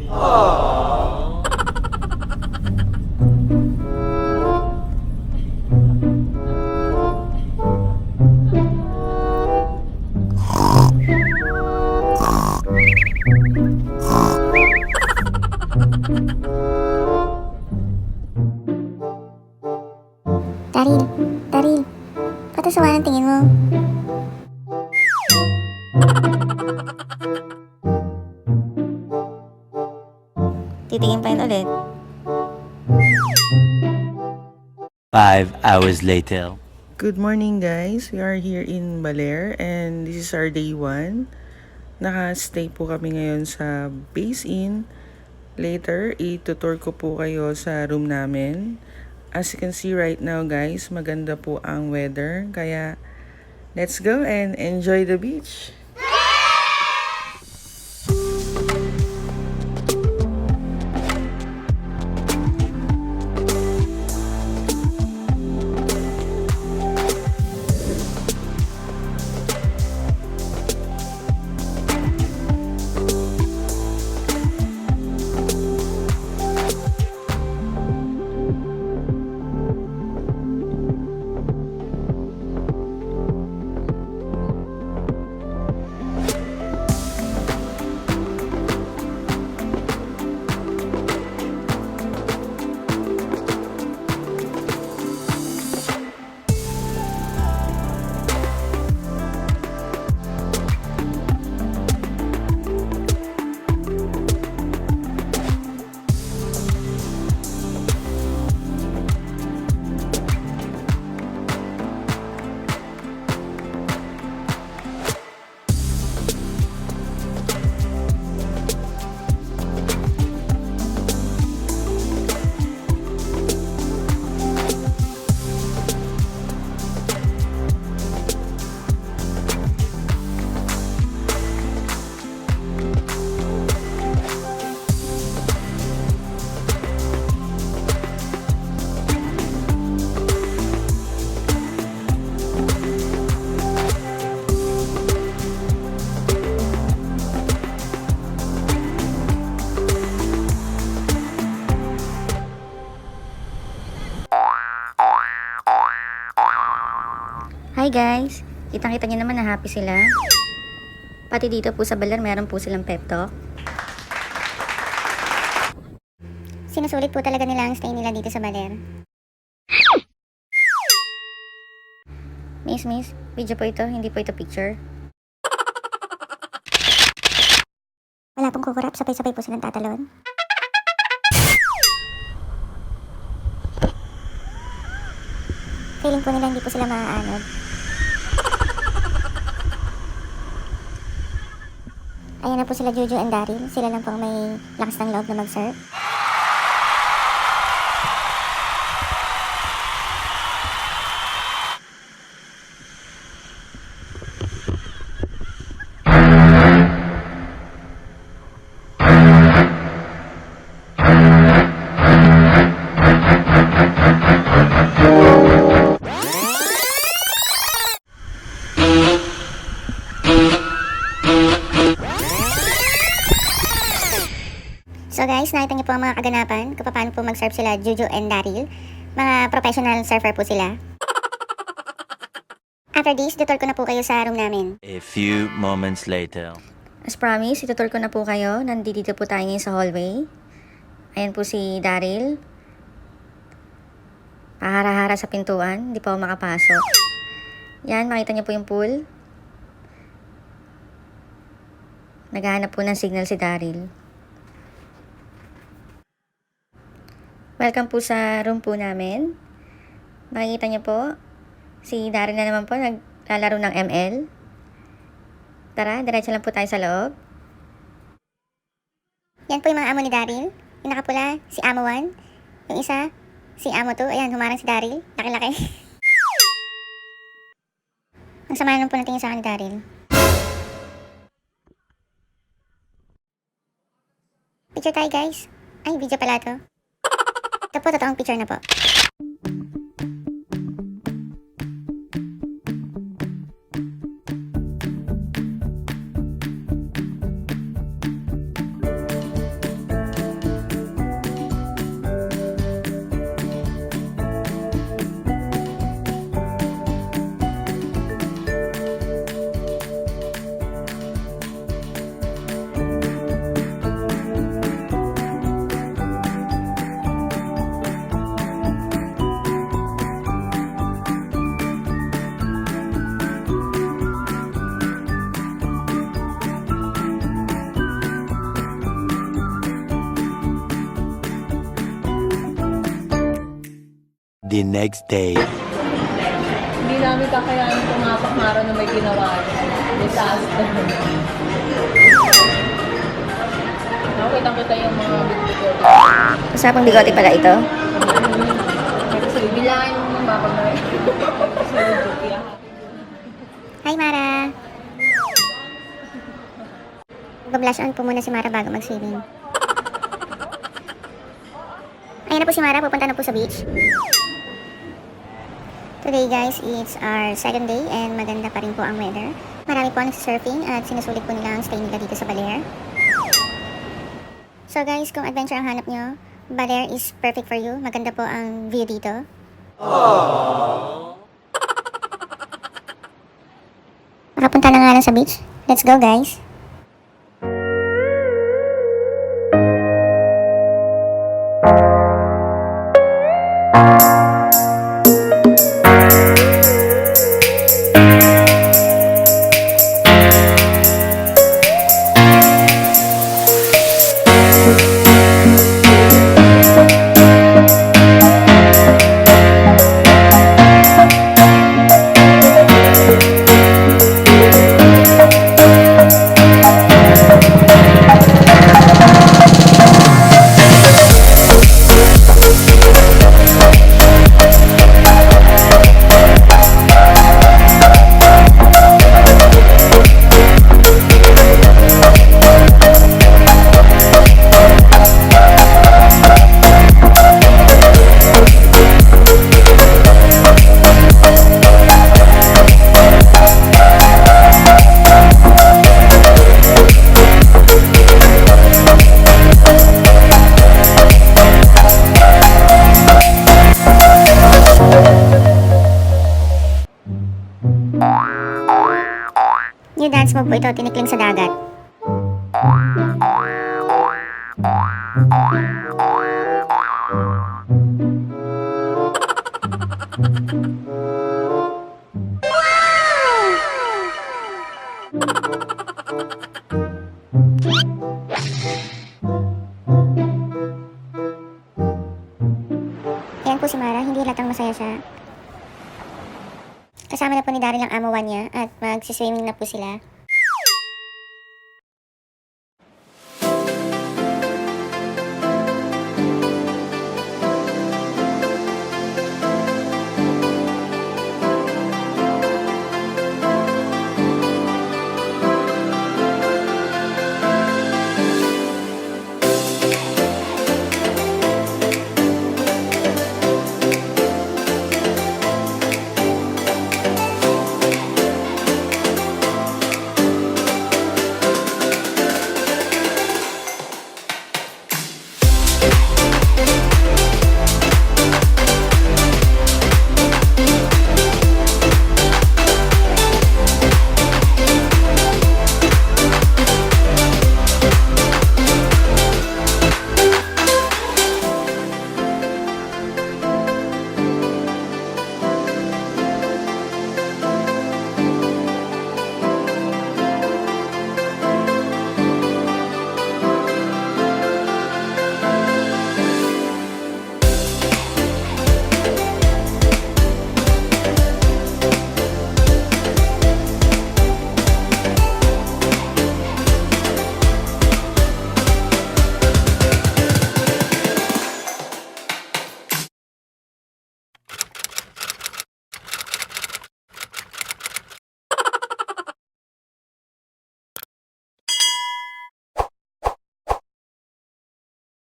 Daryl, Daryl, ba't ang sama ng tingin mo? Titingin pa yun ulit. 5 hours later. Good morning guys, we are here in Baler and this is our day 1. Naka-stay po kami ngayon sa Base Inn. Later, itutour ko po kayo sa room namin. As you can see right now guys, maganda po ang weather. Kaya let's go and enjoy the beach. Hi guys! Kitang-kita nyo naman na happy sila. Pati dito po sa Baler, meron po silang pep talk. Sinusulit po talaga nila ang stay nila dito sa Baler. Miss, video po ito, hindi po ito picture. Wala pong kukurap, sabay-sabay po silang tatalon. Feeling po nila hindi po sila maaanod. Ayan na po sila Jojo and Daryl. Sila lang pong may lakas ng loob na mag-surf. So guys, nakita niyo po ang mga kaganapan kung paano po mag-surf sila Jojo and Daryl. Mga professional surfer po sila. After this, tutor ko na po kayo sa room namin. A few moments later. As promised, itutur ko na po kayo. Nandito po tayo ngayon sa hallway. Ayan po si Daryl. Pahara-hara sa pintuan. Hindi pa ako makapasok. Yan, makita niyo po yung pool. Naghahanap po ng signal si Daryl. Welcome po sa room po namin. Makikita niyo po, si Daryl na naman po naglalaro ng ML. Tara, diretso lang po tayo sa loob. Yan po yung mga amo ni Daryl. Yung nakapula, si Amo 1. Yung isa, si Amo 2. Ayan, humarang si Daryl. Laki-laki. Ang sama naman po ng tingin sa akin ni Daryl. Picture tayo guys. Ay, video pala to. Ito po, totoong picture na po. The next day. Hindi namin kakayanin pumapak mara na may ginawa niya. Disaster. Nakita yung mga bigote. Usapang bigote pala ito. Kasi bilangin mo ng mapag na rin. Hi, Mara! Mag-blush on po muna si Mara bago mag-swimming. Ayan na po si Mara, pupunta na po sa beach. Today guys, it's our second day and maganda pa rin po ang weather. Marami po ang surfing at sinusulit po nila ang stay nila dito sa Baler. So guys, kung adventure ang hanap nyo, Baler is perfect for you. Maganda po ang view dito. Makapunta na nga lang sa beach. Let's go guys! New dance move po ito, tinikling sa dagat. Ayan po si Mara, hindi halatang masaya siya. Kasama na po ni Daryl ang amowan niya at magsiswimming na po sila.